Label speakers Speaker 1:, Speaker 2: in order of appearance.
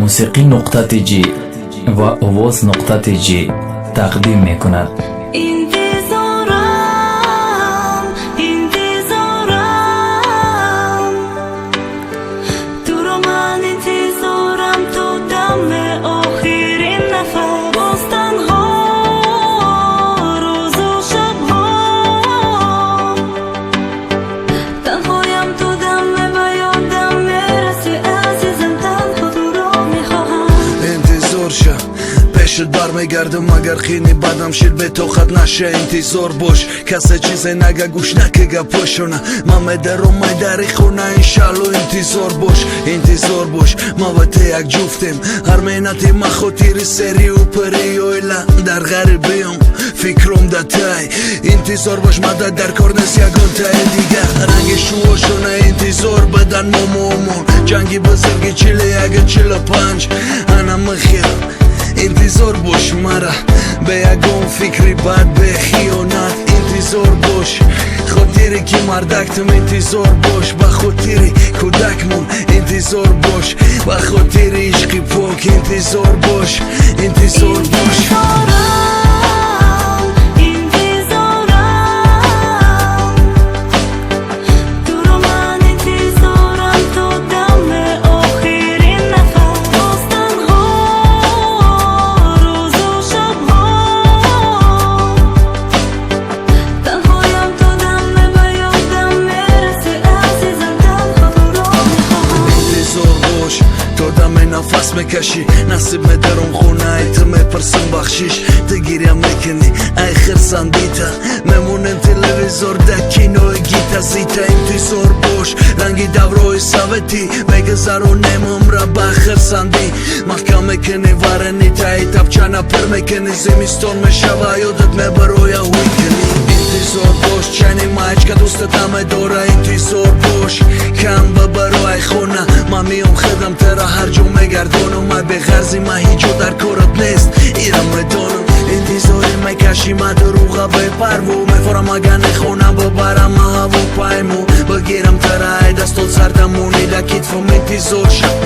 Speaker 1: موسیقی نقطه جی و آواز نقطه جی تقدیم میکند.
Speaker 2: پیشت برمیگردم مگر خیلی بدم شد به تو خط نشه. انتظار باش کسی چیزی نگه گوش نکه گپاشونه. من میدرم میدری خونه انشالله. انتظار باش ما و تی یک جفتیم. هر مینتی ما خاطر سری و پری اویلا در غریبیم فکرم ده تای. انتظار باش ما در کار نیست یکان تای دیگه. رنگ شوشونه انتظار بدن مامون جنگی بزرگی 41-45 انا مخیرم. انتظار باش مرا به یکم فکری بد به خیانت. انتظار باش خاطری که مردکتم. انتظار باش به خاطری کودکمون. انتظار باش به خاطری عشقی پاک. انتظار باش انتظار باش. نفس میکشی نصیب میدارم خونه ایت میپرسم بخشیش تگیریم میکنی ای خرسندیتا میمونم تلویزور دکینوی گیتا زیتا. انتظار باش رنگی دورای سویتی میگذرونم عمره به خرسندی. محکم میکنی ورنی تایی تبچه پر میکنی زمستان میشه و یادت میبروی هوی کنی. انتظار باش چنی مایچ که دوستت همه داره. انتظار باش کم ببروی خونه من میام خدم ترا هر جو میگردانم. من به غرضی من هیچو در کارت نیست ایرم میدانم. انتظاری میکشی من دروغه به پرو میخورم اگه نخونم ببرم هوا پایمو بگیرم ترا ای دستات سردمونی لکیت فم. انتظار شب